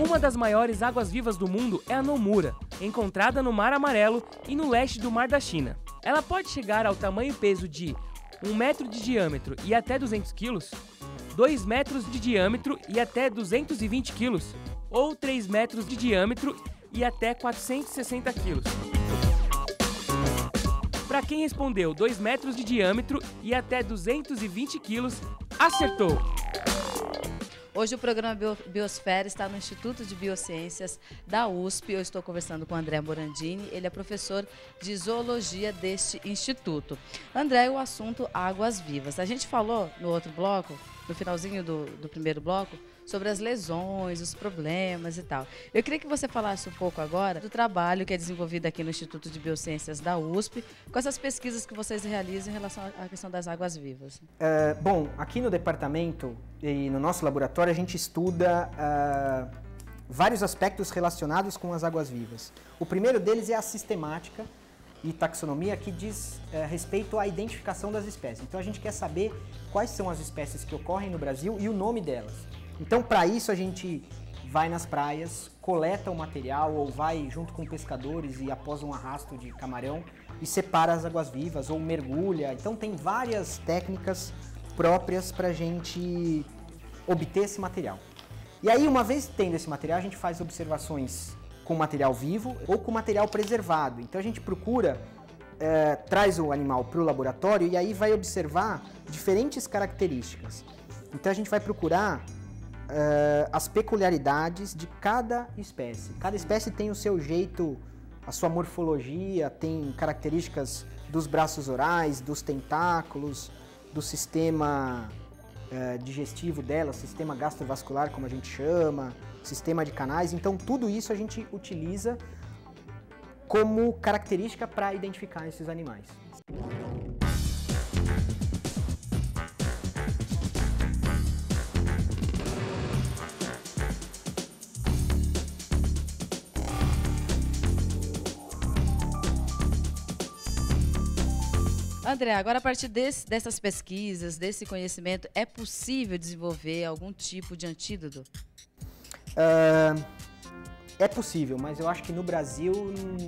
Uma das maiores águas-vivas do mundo é a Nomura, encontrada no Mar Amarelo e no leste do Mar da China. Ela pode chegar ao tamanho e peso de 1 metro de diâmetro e até 200 quilos, 2 metros de diâmetro e até 220 quilos, ou 3 metros de diâmetro e até 460 quilos. Para quem respondeu 2 metros de diâmetro e até 220 quilos, acertou! Hoje o programa Biosfera está no Instituto de Biociências da USP. Eu estou conversando com o André Morandini, ele é professor de zoologia deste instituto. André, o assunto águas vivas. A gente falou no outro bloco, no finalzinho do primeiro bloco, sobre as lesões, os problemas e tal. Eu queria que você falasse um pouco agora do trabalho que é desenvolvido aqui no Instituto de Biociências da USP, com essas pesquisas que vocês realizam em relação à questão das águas vivas. Bom, aqui no departamento e no nosso laboratório a gente estuda vários aspectos relacionados com as águas vivas. O primeiro deles é a sistemática e taxonomia, que diz respeito à identificação das espécies. Então a gente quer saber quais são as espécies que ocorrem no Brasil e o nome delas. Então, para isso, a gente vai nas praias, coleta o material ou vai junto com pescadores e após um arrasto de camarão e separa as águas-vivas ou mergulha. Então, tem várias técnicas próprias para a gente obter esse material. E aí, uma vez tendo esse material, a gente faz observações com material vivo ou com material preservado. Então, a gente procura, traz o animal para o laboratório e aí vai observar diferentes características. Então, a gente vai procurar as peculiaridades de cada espécie. Cada espécie tem o seu jeito, a sua morfologia, tem características dos braços orais, dos tentáculos, do sistema digestivo dela, sistema gastrovascular, como a gente chama, sistema de canais. Então, tudo isso a gente utiliza como característica para identificar esses animais. André, agora a partir dessas pesquisas, desse conhecimento, é possível desenvolver algum tipo de antídoto? É possível, mas eu acho que no Brasil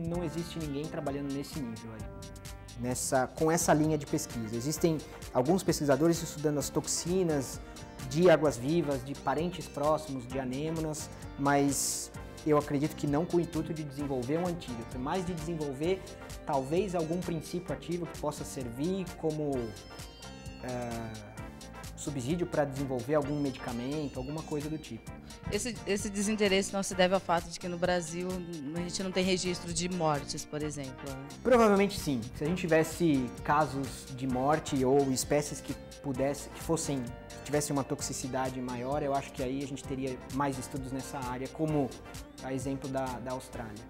não existe ninguém trabalhando nesse nível aí, com essa linha de pesquisa. Existem alguns pesquisadores estudando as toxinas de águas-vivas, de parentes próximos de anêmonas, mas eu acredito que não com o intuito de desenvolver um antídoto, mas de desenvolver talvez algum princípio ativo que possa servir como subsídio para desenvolver algum medicamento, alguma coisa do tipo. Esse desinteresse não se deve ao fato de que no Brasil a gente não tem registro de mortes, por exemplo? Provavelmente sim. Se a gente tivesse casos de morte ou espécies que tivessem uma toxicidade maior, eu acho que aí a gente teria mais estudos nessa área, como a exemplo da Austrália.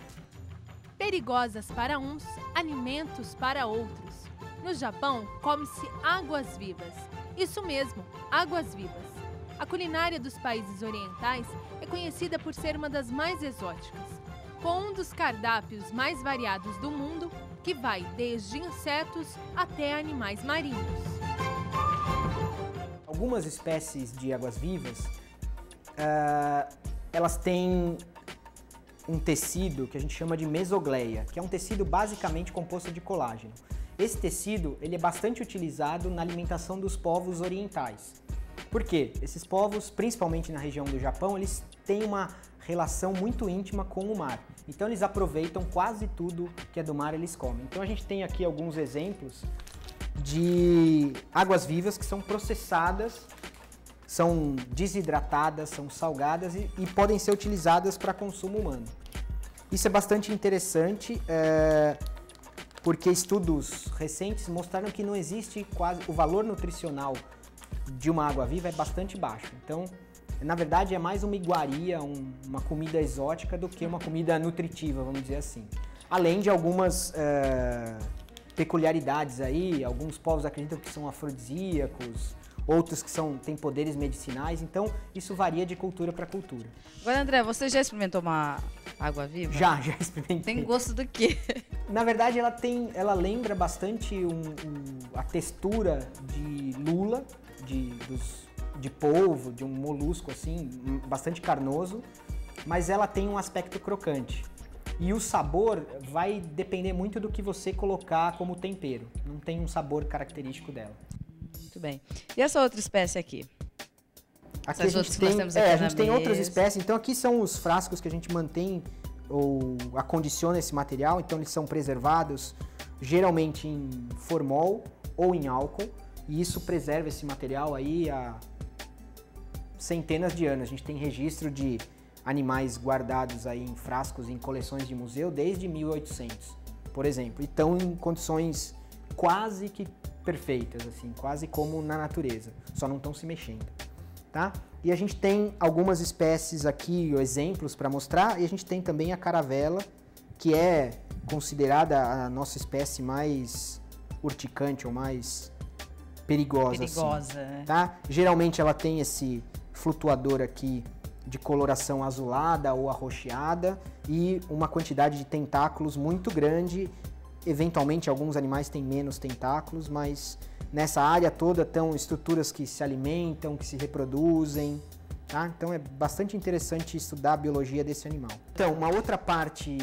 Perigosas para uns, alimentos para outros. No Japão, come-se águas vivas. Isso mesmo, águas vivas. A culinária dos países orientais é conhecida por ser uma das mais exóticas, com um dos cardápios mais variados do mundo, que vai desde insetos até animais marinhos. Algumas espécies de águas-vivas, elas têm um tecido que a gente chama de mesogleia, que é um tecido basicamente composto de colágeno. Esse tecido ele é bastante utilizado na alimentação dos povos orientais. Por quê? Esses povos, principalmente na região do Japão, eles têm uma relação muito íntima com o mar. Então eles aproveitam quase tudo que é do mar, eles comem. Então a gente tem aqui alguns exemplos de águas-vivas que são processadas, são desidratadas, são salgadas e podem ser utilizadas para consumo humano. Isso é bastante interessante, porque estudos recentes mostraram que não existe o valor nutricional de uma água-viva é bastante baixo. Então, na verdade, é mais uma iguaria, uma comida exótica do que uma comida nutritiva, vamos dizer assim. Além de algumas peculiaridades aí, alguns povos acreditam que são afrodisíacos, outros que têm poderes medicinais, então isso varia de cultura para cultura. Agora, André, você já experimentou uma água-viva? Já experimentei. Tem gosto do quê? Na verdade, ela lembra bastante a textura de lula, de polvo, de um molusco assim, bastante carnoso. mas ela tem um aspecto crocante. E o sabor vai depender muito do que você colocar como tempero. Não tem um sabor característico dela. Muito bem. E essa outra espécie aqui? Aqui Essas outras que nós temos aqui a na gente tem outras mesa. espécies. Então aqui são os frascos que a gente mantém ou acondiciona esse material. Então eles são preservados geralmente em formol ou em álcool. E isso preserva esse material aí há centenas de anos. A gente tem registro de animais guardados aí em frascos em coleções de museu desde 1800, por exemplo. E estão em condições quase que perfeitas, assim, quase como na natureza, só não estão se mexendo, tá? E a gente tem algumas espécies aqui, exemplos para mostrar, e a gente tem também a caravela, que é considerada a nossa espécie mais urticante ou mais perigosa, assim, né? tá? Geralmente ela tem esse flutuador aqui de coloração azulada ou arroxeada e uma quantidade de tentáculos muito grande. Eventualmente alguns animais têm menos tentáculos, mas nessa área toda estão estruturas que se alimentam, que se reproduzem, tá? Então é bastante interessante estudar a biologia desse animal. Então, uma outra parte